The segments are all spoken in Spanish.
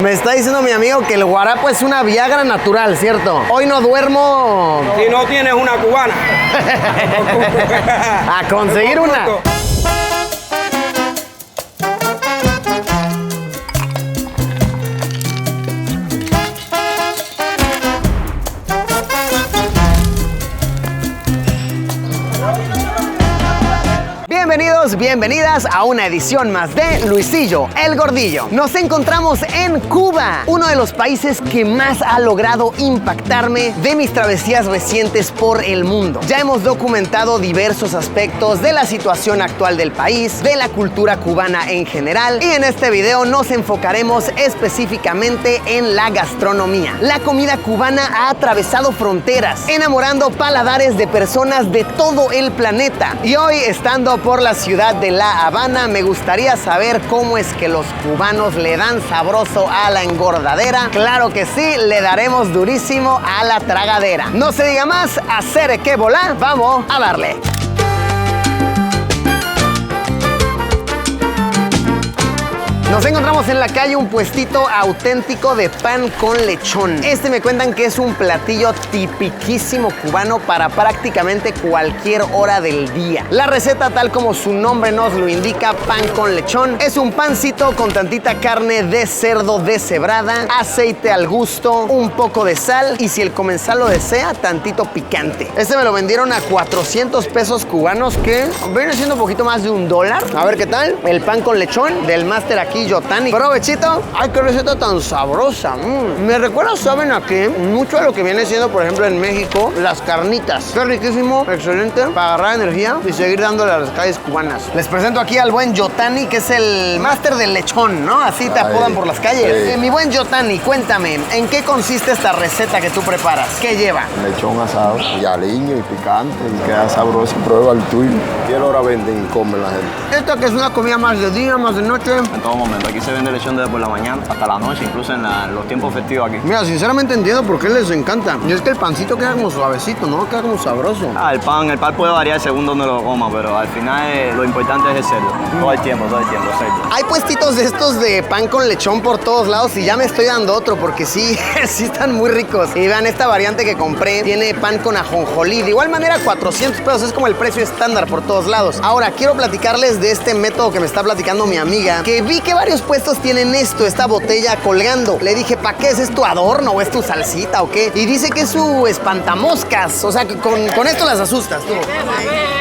Me está diciendo mi amigo que el guarapo es una Viagra natural, ¿cierto? Hoy no duermo... Si no tienes una cubana. A conseguir una. Bienvenidos, bienvenidas a una edición más de Luisillo, el Gordillo. Nos encontramos en Cuba, uno de los países que más ha logrado impactarme de mis travesías recientes por el mundo. Ya hemos documentado diversos aspectos de la situación actual del país, de la cultura cubana en general, y en este video nos enfocaremos específicamente en la gastronomía. La comida cubana ha atravesado fronteras, enamorando paladares de personas de todo el planeta. Y hoy, estando por la ciudad de La Habana, me gustaría saber cómo es que los cubanos le dan sabroso a la engordadera. Claro que sí, le daremos durísimo a la tragadera. No se diga más, hacer que volar, vamos a darle. Nos encontramos en la calle un puestito auténtico de pan con lechón. Me cuentan que es un platillo tipiquísimo cubano para prácticamente cualquier hora del día. La receta, tal como su nombre nos lo indica, pan con lechón, es un pancito con tantita carne de cerdo deshebrada, aceite al gusto, un poco de sal y, si el comensal lo desea, tantito picante. Me lo vendieron a 400 pesos cubanos, que viene siendo un poquito más de $1. A ver qué tal. El pan con lechón del máster aquí, Yotani. Provechito. Ay, qué receta tan sabrosa. Me recuerda, ¿saben a qué? Mucho a lo que viene siendo, por ejemplo, en México, las carnitas. Qué riquísimo, excelente, para agarrar energía y seguir dándole a las calles cubanas. Les presento aquí al buen Yotani, que es el máster del lechón, ¿no? Así te apodan por las calles. Mi buen Yotani, cuéntame, ¿en qué consiste esta receta que tú preparas? ¿Qué lleva? Lechón asado y aliño y picante, y queda sabroso. Prueba el tuyo. ¿Qué hora venden y comen la gente? Esta que es una comida más de día, más de noche. En todo momento. Aquí se vende lechón desde por la mañana hasta la noche, incluso en los tiempos festivos aquí. Mira, sinceramente entiendo por qué les encanta. Y es que el pancito queda como suavecito, ¿no? Queda como sabroso. El pan puede variar según donde lo coma, pero al final lo importante es el cerdo. Todo el tiempo, cerdo. Hay puestitos de estos de pan con lechón por todos lados y ya me estoy dando otro porque sí, sí están muy ricos. Y vean, esta variante que compré tiene pan con ajonjolí. De igual manera, 400 pesos es como el precio estándar por todos lados. Ahora, quiero platicarles de este método que me está platicando mi amiga, que vi que varios puestos tienen esta botella colgando. Le dije, ¿para qué? ¿Es tu adorno o es tu salsita o qué? Y dice que es su espantamoscas. O sea, que con esto las asustas tú.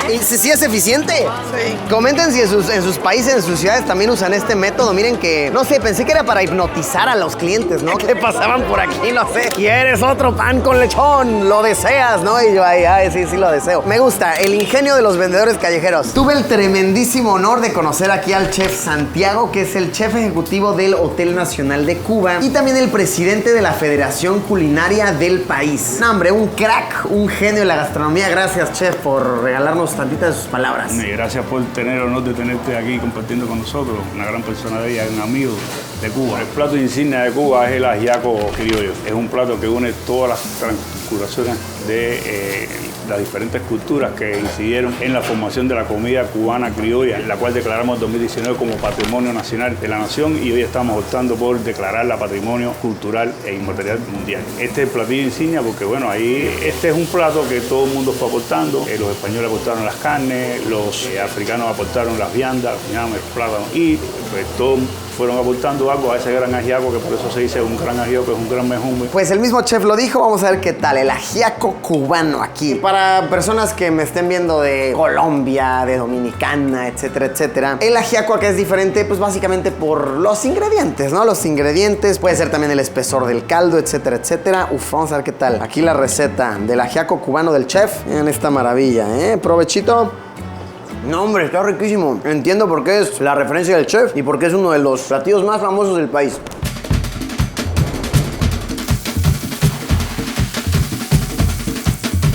¿Y si es eficiente? Sí. Comenten si en sus países, en sus ciudades también usan este método. Miren que, no sé, pensé que era para hipnotizar a los clientes, ¿no? Que pasaban por aquí, no sé. ¿Quieres otro pan con lechón? ¿Lo deseas, no? Y yo, ay, sí lo deseo. Me gusta el ingenio de los vendedores callejeros. Tuve el tremendísimo honor de conocer aquí al chef Santiago, que es el chef ejecutivo del Hotel Nacional de Cuba y también el presidente de la Federación Culinaria del país. No, hombre, un crack, un genio de la gastronomía. Gracias, chef, por regalarnos tantitas de sus palabras. Gracias por tener el honor de tenerte aquí compartiendo con nosotros. Una gran persona de ella, un amigo de Cuba. El plato insignia de Cuba es el ajiaco criollo. Es un plato que une todas las transculturaciones de las diferentes culturas que incidieron en la formación de la comida cubana criolla, la cual declaramos en 2019 como Patrimonio Nacional de la Nación, y hoy estamos optando por declararla Patrimonio Cultural e Inmaterial Mundial. Este es el platillo insignia porque, bueno, ahí este es un plato que todo el mundo fue aportando. Los españoles aportaron las carnes, los africanos aportaron las viandas, el plátano, y pues todos fueron aportando algo a ese gran ajiaco, que por eso se dice un gran ajiaco, que es un gran mejumbe. Pues el mismo chef lo dijo. Vamos a ver qué tal el ajiaco cubano aquí. Para personas que me estén viendo de Colombia, de Dominicana, etcétera, etcétera, el ajiaco acá es diferente, pues básicamente por los ingredientes, ¿no? Los ingredientes, puede ser también el espesor del caldo, etcétera, etcétera. Vamos a ver qué tal. Aquí la receta del ajiaco cubano del chef. Miren esta maravilla, Provechito. No, hombre, está riquísimo. Entiendo por qué es la referencia del chef y por qué es uno de los platillos más famosos del país.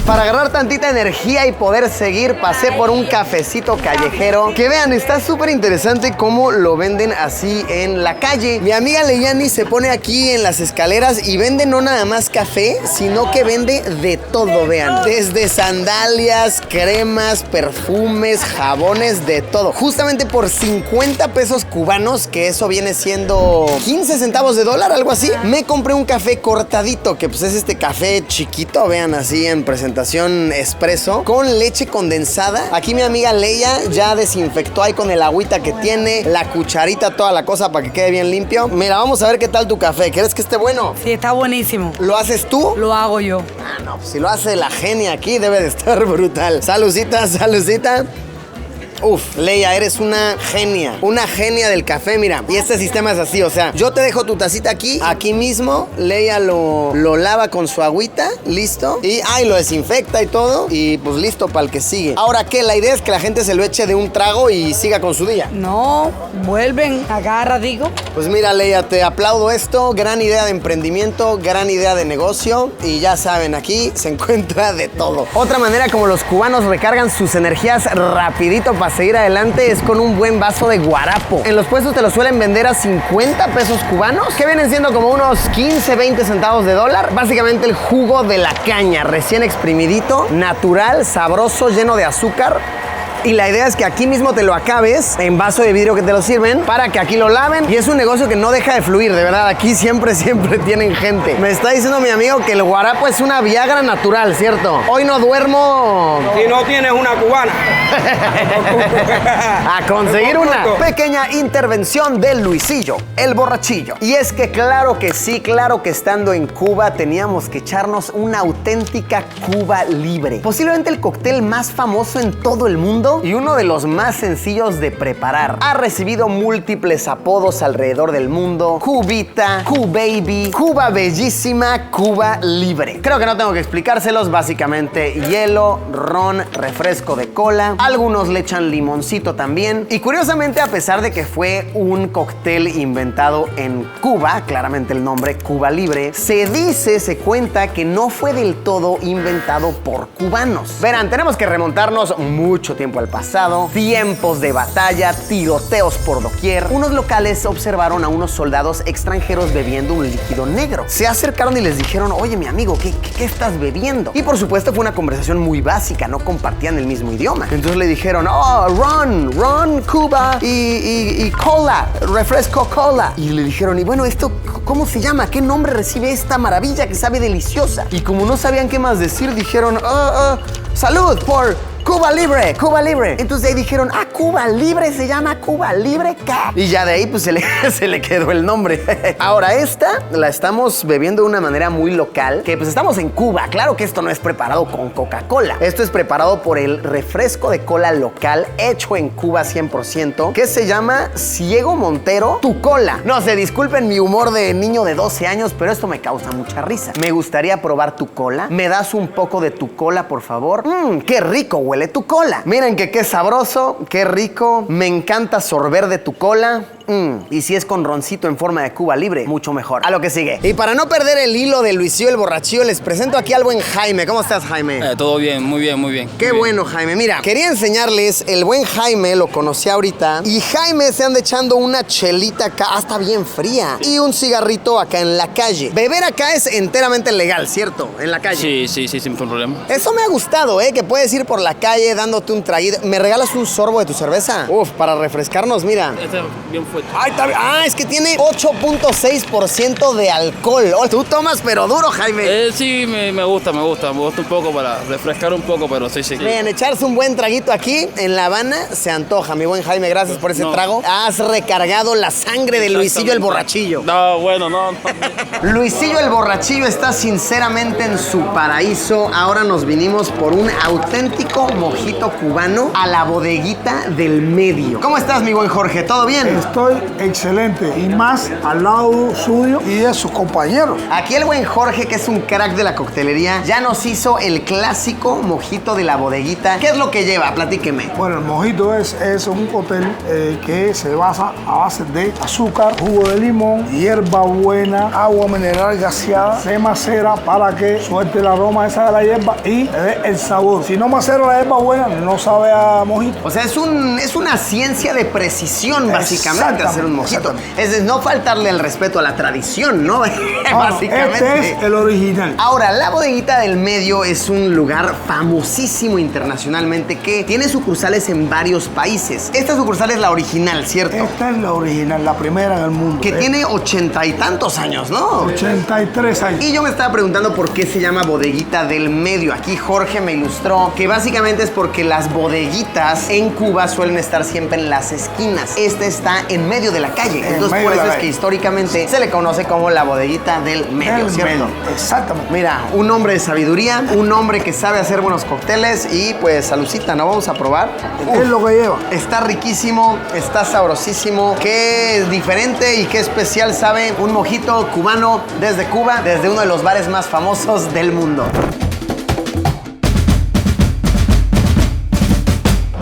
Para agarrar tantita energía y poder seguir, pasé por un cafecito callejero. Que vean, está súper interesante cómo lo venden así en la calle. Mi amiga Leyani se pone aquí en las escaleras y vende no nada más café, sino que vende de todo, vean. Desde sandalias, cremas, perfumes, jabones, de todo. Justamente por 50 pesos cubanos, que eso viene siendo 15 centavos de dólar, algo así, me compré un café cortadito, que pues es este café chiquito, vean, así en presentación expreso, con leche condensada. Aquí mi amiga Leia ya desinfectó ahí con el agüita que tiene, la cucharita, toda la cosa para que quede bien limpio. Mira, vamos a ver qué tal tu café. ¿Quieres que esté bueno? Sí, está buenísimo. ¿Lo haces tú? Lo hago yo. Ah, no, pues si lo hace la genia aquí, debe de estar brutal. Saludcita, saludcita. Uf, Leia, eres una genia del café, mira. Y este sistema es así, o sea, yo te dejo tu tacita aquí mismo. Leia lo lava con su agüita, listo. Y lo desinfecta y todo. Y pues listo para el que sigue. Ahora, ¿qué? La idea es que la gente se lo eche de un trago y siga con su día. No, vuelven, agarra, digo. Pues mira, Leia, te aplaudo esto. Gran idea de emprendimiento, gran idea de negocio. Y ya saben, aquí se encuentra de todo. Otra manera como los cubanos recargan sus energías rapidito para seguir adelante es con un buen vaso de guarapo. En los puestos te lo suelen vender a 50 pesos cubanos, que vienen siendo como unos 15, 20 centavos de dólar. Básicamente el jugo de la caña, recién exprimidito, natural, sabroso, lleno de azúcar. Y la idea es que aquí mismo te lo acabes en vaso de vidrio que te lo sirven para que aquí lo laven. Y es un negocio que no deja de fluir, de verdad. Aquí siempre tienen gente. Me está diciendo mi amigo que el guarapo es una Viagra natural, ¿cierto? Hoy no duermo. Si no tienes una cubana. A conseguir una pequeña intervención del Luisillo, el borrachillo. Y es que claro que sí, claro que estando en Cuba teníamos que echarnos una auténtica Cuba Libre. Posiblemente el cóctel más famoso en todo el mundo y uno de los más sencillos de preparar. Ha recibido múltiples apodos alrededor del mundo: Cubita, Cubaby, Cuba Bellísima, Cuba Libre. Creo que no tengo que explicárselos. Básicamente hielo, ron, refresco de cola. Algunos le echan limoncito también. Y curiosamente, a pesar de que fue un cóctel inventado en Cuba, claramente el nombre Cuba Libre, se cuenta que no fue del todo inventado por cubanos. Verán, tenemos que remontarnos mucho tiempo al pasado, tiempos de batalla, tiroteos por doquier. Unos locales observaron a unos soldados extranjeros bebiendo un líquido negro. Se acercaron y les dijeron: oye, mi amigo, ¿qué estás bebiendo? Y por supuesto fue una conversación muy básica, no compartían el mismo idioma. Entonces le dijeron: oh, ron, Cuba y cola, refresco cola. Y le dijeron: y bueno, ¿esto cómo se llama? ¿Qué nombre recibe esta maravilla que sabe deliciosa? Y como no sabían qué más decir, dijeron: salud por Cuba Libre, Cuba Libre. Entonces ahí dijeron: Cuba Libre, se llama Cuba Libre, ¿qué? Y ya de ahí pues se le quedó el nombre. Ahora esta la estamos bebiendo de una manera muy local, que pues estamos en Cuba. Claro que esto no es preparado con Coca-Cola. Esto es preparado por el refresco de cola local, hecho en Cuba 100%, que se llama Ciego Montero Tu Cola. No sé, disculpen mi humor de niño de 12 años, pero esto me causa mucha risa. Me gustaría probar tu cola. ¿Me das un poco de tu cola, por favor? Qué rico huele tu cola. Miren que qué sabroso, qué rico. Me encanta sorber de tu cola. Y si es con roncito en forma de Cuba Libre, mucho mejor. A lo que sigue. Y para no perder el hilo de Luisillo el borrachillo, les presento aquí al buen Jaime. ¿Cómo estás, Jaime? Todo bien, muy bien, muy bien. Qué bueno, Jaime. Mira, quería enseñarles, el buen Jaime lo conocí ahorita. Y Jaime se anda echando una chelita acá, está bien fría. Y un cigarrito acá en la calle. Beber acá es enteramente legal, ¿cierto? En la calle. Sí, sin problema. Eso me ha gustado, que puedes ir por la calle dándote un traguito. ¿Me regalas un sorbo de tu cerveza? Uf, para refrescarnos, mira. Este es bien fuerte. Ay, está bien. Es que tiene 8.6% de alcohol. Tú tomas pero duro, Jaime. Sí, me gusta un poco para refrescar un poco, pero sí. Bien, echarse un buen traguito aquí en La Habana se antoja, mi buen Jaime. Gracias por ese trago. Has recargado la sangre de Luisillo el borrachillo. No, bueno, no. Luisillo el borrachillo está sinceramente en su paraíso. Ahora nos vinimos por un auténtico mojito cubano a la bodeguita del medio. ¿Cómo estás, mi buen Jorge? ¿Todo bien? Estoy estoy excelente y más al lado suyo y de sus compañeros. Aquí el buen Jorge, que es un crack de la coctelería, ya nos hizo el clásico mojito de la bodeguita. ¿Qué es lo que lleva? Platíqueme. Bueno, el mojito es un cóctel que se basa a base de azúcar, jugo de limón, hierba buena, agua mineral gaseada, se macera para que suelte el aroma esa de la hierba y le dé el sabor. Si no macera la hierba buena, no sabe a mojito. O sea, es una ciencia de precisión, básicamente, hacer un mojito. Es no faltarle el respeto a la tradición, ¿no? Básicamente. Este es el original. Ahora, la bodeguita del medio es un lugar famosísimo internacionalmente que tiene sucursales en varios países. Esta sucursal es la original, ¿cierto? Esta es la original, la primera en el mundo. Que tiene 80 y tantos años, ¿no? 83 años. Y yo me estaba preguntando por qué se llama bodeguita del medio. Aquí Jorge me ilustró que básicamente es porque las bodeguitas en Cuba suelen estar siempre en las esquinas. Esta está en medio de la calle. Entonces por eso es que históricamente se le conoce como la bodeguita del medio, ¿cierto? Exactamente. Mira, un hombre de sabiduría, un hombre que sabe hacer buenos cócteles y pues salucita, ¿no? Vamos a probar. ¿Qué es lo que lleva? Está riquísimo, está sabrosísimo. Qué diferente y qué especial sabe un mojito cubano desde Cuba, desde uno de los bares más famosos del mundo.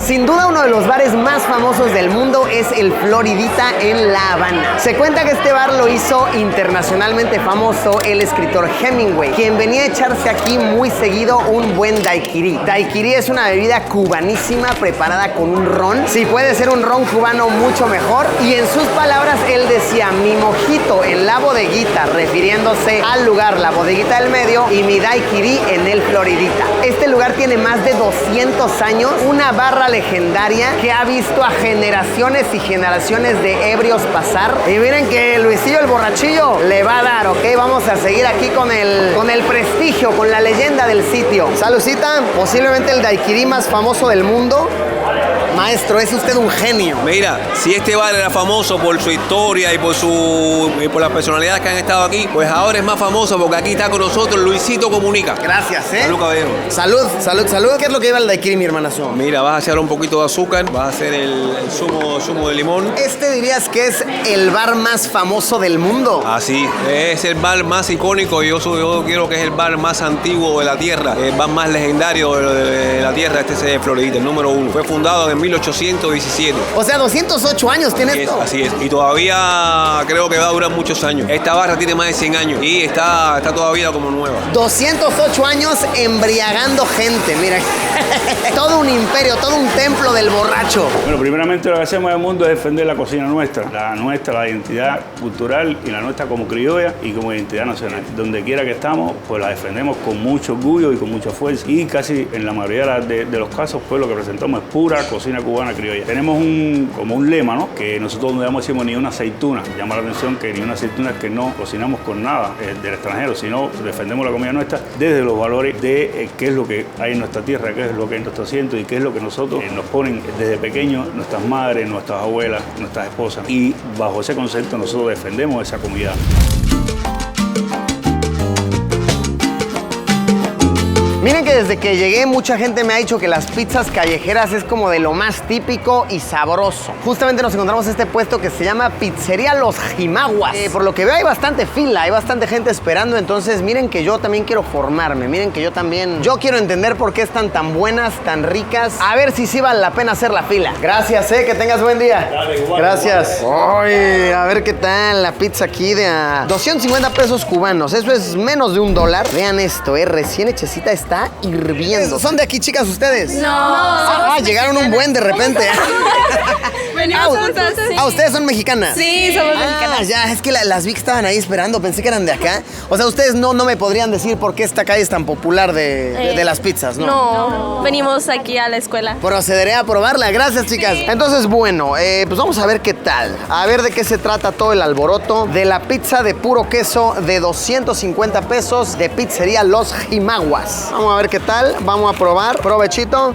Sin duda uno de los bares más famosos del mundo es el Floridita en La Habana. Se cuenta que este bar lo hizo internacionalmente famoso el escritor Hemingway, quien venía a echarse aquí muy seguido un buen daiquiri. Daiquiri es una bebida cubanísima preparada con un ron. Si puede ser un ron cubano, mucho mejor. Y en sus palabras él decía: mi mojito en la bodeguita, refiriéndose al lugar, la bodeguita del medio, y mi daiquiri en el Floridita. Este lugar tiene más de 200 años, una barra legendaria que ha visto a generaciones y generaciones de ebrios pasar. Y miren que Luisillo el borrachillo le va a dar, ¿ok? Vamos a seguir aquí con el prestigio, con la leyenda del sitio. Salucita, posiblemente el daiquiri más famoso del mundo. Maestro, es usted un genio. Mira, si este bar era famoso por su historia y por las personalidades que han estado aquí, pues ahora es más famoso porque aquí está con nosotros Luisito Comunica. Gracias, ¿eh? Salud, caballero. Salud, salud, salud. ¿Qué es lo que lleva el daiquiri, mi hermanazo? Mira, vas a hacer un poquito de azúcar, vas a hacer el zumo de limón. ¿Este dirías que es el bar más famoso del mundo? Así, es el bar más icónico. Yo quiero que es el bar más antiguo de la tierra, el bar más legendario de la tierra. Este es el Floridita, el número 1. Fue fundado en 1817. O sea, 208 años tiene esto. Así es. Y todavía creo que va a durar muchos años. Esta barra tiene más de 100 años y está todavía como nueva. 208 años embriagando gente, mira. Todo un imperio, todo un templo del borracho. Bueno, primeramente lo que hacemos en el mundo es defender la cocina nuestra, la identidad cultural y la nuestra como criolla y como identidad nacional. Donde quiera que estamos, pues la defendemos con mucho orgullo y con mucha fuerza. Y casi en la mayoría de los casos, pues lo que presentamos es pura cocina cubana criolla. Tenemos como un lema, ¿no? Que nosotros no decimos ni una aceituna. Llama la atención que ni una aceituna, que no cocinamos con nada del extranjero, sino defendemos la comida nuestra desde los valores de qué es lo que hay en nuestra tierra, qué es lo que hay en nuestro asiento y qué es lo que nosotros nos ponen desde pequeños nuestras madres, nuestras abuelas, nuestras esposas. Y bajo ese concepto nosotros defendemos esa comunidad. Miren que desde que llegué mucha gente me ha dicho que las pizzas callejeras es como de lo más típico y sabroso. Justamente nos encontramos este puesto que se llama Pizzería Los Jimaguas. Por lo que veo hay bastante fila, hay bastante gente esperando, entonces miren que yo también quiero formarme, miren que yo quiero entender por qué están tan buenas, tan ricas. A ver si sí vale la pena hacer la fila. Gracias, que tengas buen día. Dale, igual, gracias. Ay, a ver qué tal la pizza aquí de a 250 pesos cubanos. Eso es menos de $1. Vean esto, recién hechecita, está hirviendo. ¿Son de aquí, chicas, ustedes? No. Llegaron un buen de repente. Venimos juntas, sí. ¿Ustedes son mexicanas? Sí, somos mexicanas. Ya, es que las vi que estaban ahí esperando, pensé que eran de acá. O sea, ustedes no me podrían decir por qué esta calle es tan popular de las pizzas, ¿no? No, venimos aquí a la escuela. Procederé a probarla, gracias, chicas. Sí. Entonces, bueno, pues vamos a ver qué tal. A ver de qué se trata todo el alboroto de la pizza de puro queso de 250 pesos de Pizzería Los Jimaguas. Vamos a ver qué tal, vamos a probar. Provechito.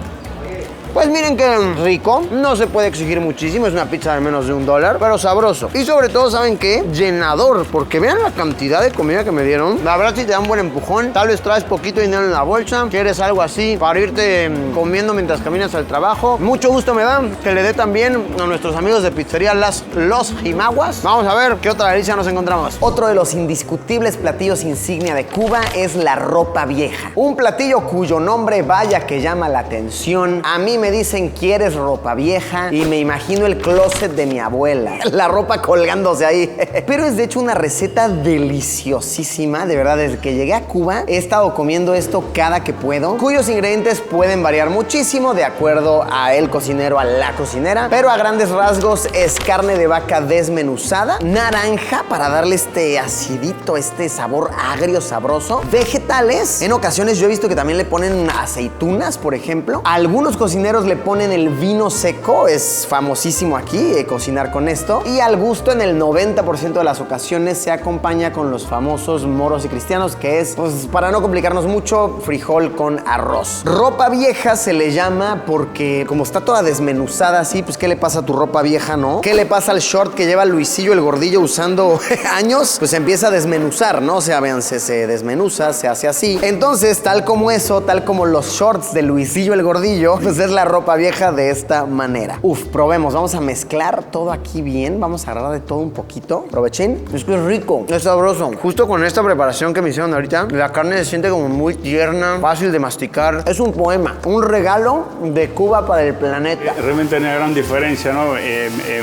Pues miren qué rico. No se puede exigir muchísimo. Es una pizza de menos de $1, pero sabroso. Y sobre todo, ¿saben qué? Llenador, porque vean la cantidad de comida que me dieron. La verdad, si te dan un buen empujón, tal vez traes poquito dinero en la bolsa, quieres algo así para irte comiendo mientras caminas al trabajo. Mucho gusto me da que le dé también a nuestros amigos de pizzería Los Jimaguas. Vamos a ver qué otra delicia nos encontramos. Otro de los indiscutibles platillos insignia de Cuba es la ropa vieja. Un platillo cuyo nombre vaya que llama la atención. A mí me dicen, ¿quieres ropa vieja? Y me imagino el closet de mi abuela. La ropa colgándose ahí. Pero es de hecho una receta deliciosísima. De verdad, desde que llegué a Cuba he estado comiendo esto cada que puedo, cuyos ingredientes pueden variar muchísimo de acuerdo a el cocinero, a la cocinera, pero a grandes rasgos es carne de vaca desmenuzada, naranja para darle este acidito, este sabor agrio sabroso, vegetales. En ocasiones yo he visto que también le ponen aceitunas, por ejemplo. Algunos cocineros le ponen el vino seco, es famosísimo aquí cocinar con esto, y al gusto en el 90% de las ocasiones se acompaña con los famosos moros y cristianos, que es, pues para no complicarnos mucho, frijol con arroz. Ropa vieja se le llama porque como está toda desmenuzada así, pues ¿qué le pasa a tu ropa vieja, no? ¿Qué le pasa al short que lleva Luisillo el Gordillo usando años? Pues se empieza a desmenuzar, ¿no? O sea, vean, se desmenuza, se hace así. Entonces, tal como eso, tal como los shorts de Luisillo el Gordillo, pues es la ropa vieja de esta manera. Uf, probemos, vamos a mezclar todo aquí bien, vamos a agarrar de todo un poquito. Provechín. Es que es rico, es sabroso. Justo con esta preparación que me hicieron ahorita, la carne se siente como muy tierna, fácil de masticar. Es un poema, un regalo de Cuba para el planeta. Realmente hay una gran diferencia, ¿no?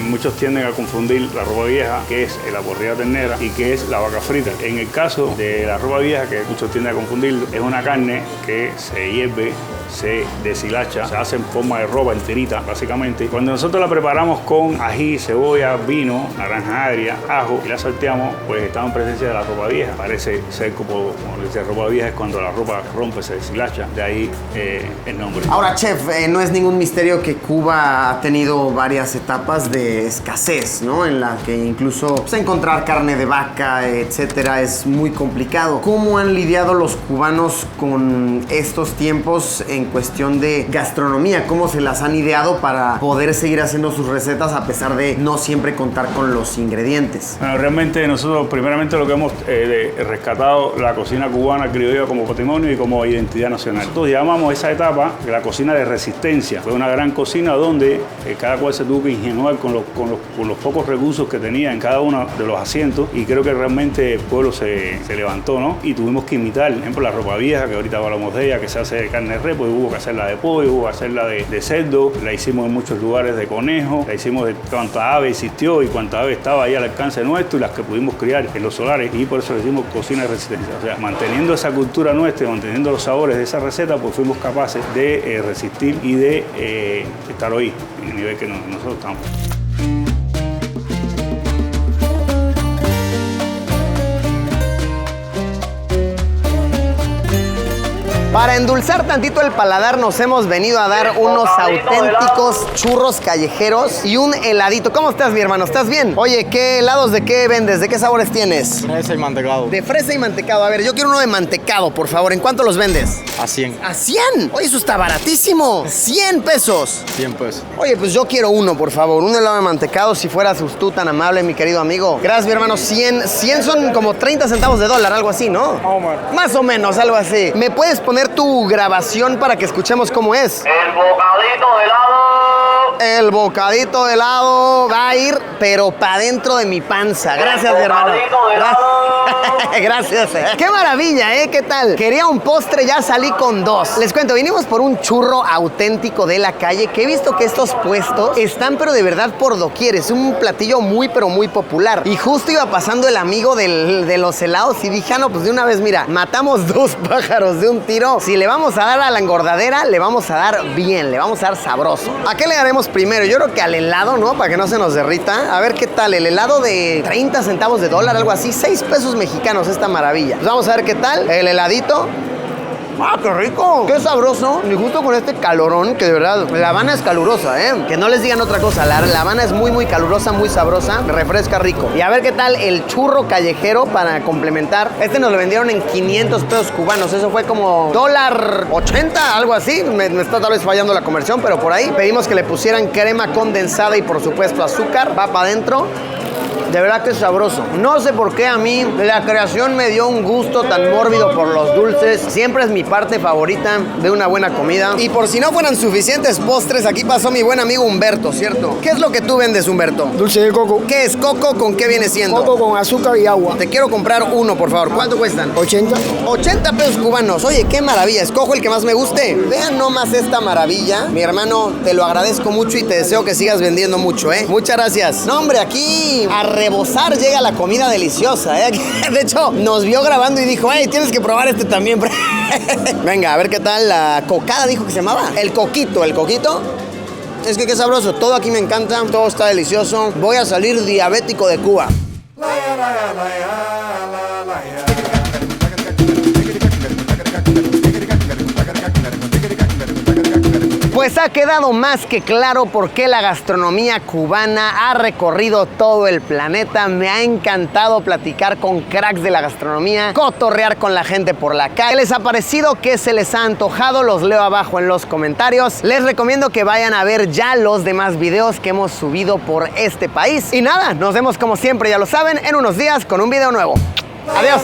Muchos tienden a confundir la ropa vieja, que es la borrilla ternera, y que es la vaca frita. En el caso de la ropa vieja, que muchos tienden a confundir, es una carne que se hierve, se deshilacha, se hace en forma de ropa enterita, básicamente. Cuando nosotros la preparamos con ají, cebolla, vino, naranja agria, ajo y la salteamos, pues estamos en presencia de la ropa vieja. Parece ser como dice, ropa vieja es cuando la ropa rompe, se deshilacha, de ahí el nombre. Ahora, chef, no es ningún misterio que Cuba ha tenido varias etapas de escasez, ¿no? En la que incluso pues, encontrar carne de vaca, etcétera, es muy complicado. ¿Cómo han lidiado los cubanos con estos tiempos en cuestión de gastronomía? ¿Cómo se las han ideado para poder seguir haciendo sus recetas a pesar de no siempre contar con los ingredientes? Bueno, realmente nosotros primeramente lo que hemos rescatado la cocina cubana criolla como patrimonio y como identidad nacional. Nosotros llamamos esa etapa la cocina de resistencia. Fue una gran cocina donde cada cual se tuvo que ingenuar con los pocos recursos que tenía en cada uno de los asientos, y creo que realmente el pueblo se levantó, ¿no? Y tuvimos que imitar, por ejemplo, la ropa vieja, que ahorita hablamos de ella, que se hace de carne de res, pues hubo que hacerla de pollo, hubo que hacerla de cerdo, la hicimos en muchos lugares de conejo, la hicimos de cuánta ave existió y cuánta ave estaba ahí al alcance nuestro y las que pudimos criar en los solares, y por eso le decimos cocina de resistencia. O sea, manteniendo esa cultura nuestra, manteniendo los sabores de esa receta, pues fuimos capaces de resistir y de estar hoy en el nivel que nosotros estamos. Para endulzar tantito el paladar nos hemos venido a dar unos auténticos churros callejeros y un heladito. ¿Cómo estás, mi hermano? ¿Estás bien? Oye, ¿qué helados de qué vendes? ¿De qué sabores tienes? Fresa y mantecado. De fresa y mantecado. A ver, yo quiero uno de mantecado, por favor. ¿En cuánto los vendes? A 100. ¿A 100? Oye, eso está baratísimo. 100 pesos. 100 pesos. Oye, pues yo quiero uno, por favor. Un helado de mantecado, si fueras tú tan amable, mi querido amigo. Gracias, mi hermano. 100 son como 30 centavos de dólar, algo así, ¿no? Más o menos, algo así. ¿Me puedes poner tu grabación para que escuchemos cómo es? El bocadito de helado. El bocadito de helado va a ir, pero para dentro de mi panza. Gracias, mi hermano. Gracias. Qué maravilla, ¿eh? ¿Qué tal? Quería un postre, ya salí con 2. Les cuento, vinimos por un churro auténtico de la calle, que he visto que estos puestos están, pero de verdad por doquier. Es un platillo muy, pero muy popular. Y justo iba pasando el amigo de los helados y dije, no, pues de una vez, mira, matamos 2 pájaros de un tiro. Si le vamos a dar a la engordadera, le vamos a dar bien, le vamos a dar sabroso. ¿A qué le daremos primero? Yo creo que al helado, ¿no? Para que no se nos derrita. A ver qué tal, el helado de 30 centavos de dólar, algo así, 6 pesos mexicanos, esta maravilla. Pues vamos a ver qué tal, el heladito. ¡Ah, qué rico! ¡Qué sabroso! Y justo con este calorón, que de verdad, La Habana es calurosa, ¿eh? Que no les digan otra cosa. La Habana es muy, muy calurosa, muy sabrosa. Refresca rico. Y a ver qué tal el churro callejero para complementar. Este nos lo vendieron en 500 pesos cubanos. Eso fue como $1.80, algo así. Me está tal vez fallando la conversión, pero por ahí. Pedimos que le pusieran crema condensada y por supuesto azúcar. Va para adentro. De verdad que es sabroso. No sé por qué a mí la creación me dio un gusto tan mórbido por los dulces. Siempre es mi parte favorita de una buena comida. Y por si no fueran suficientes postres, aquí pasó mi buen amigo Humberto, ¿cierto? ¿Qué es lo que tú vendes, Humberto? Dulce de coco. ¿Qué es coco? ¿Con qué viene siendo? Coco con azúcar y agua. Te quiero comprar uno, por favor. ¿Cuánto cuestan? 80. 80 pesos cubanos. Oye, qué maravilla. Escojo el que más me guste. Vean nomás esta maravilla. Mi hermano, te lo agradezco mucho y te deseo que sigas vendiendo mucho, ¿eh? Muchas gracias. No, hombre, aquí a rebosar llega la comida deliciosa, ¿eh? De hecho, nos vio grabando y dijo, hey, tienes que probar este también. Venga, a ver qué tal la cocada, dijo que se llamaba. El coquito. Es que qué sabroso. Todo aquí me encanta. Todo está delicioso. Voy a salir diabético de Cuba. Pues ha quedado más que claro por qué la gastronomía cubana ha recorrido todo el planeta. Me ha encantado platicar con cracks de la gastronomía, cotorrear con la gente por la calle. ¿Qué les ha parecido? ¿Qué se les ha antojado? Los leo abajo en los comentarios. Les recomiendo que vayan a ver ya los demás videos que hemos subido por este país. Y nada, nos vemos como siempre, ya lo saben, en unos días con un video nuevo. Adiós.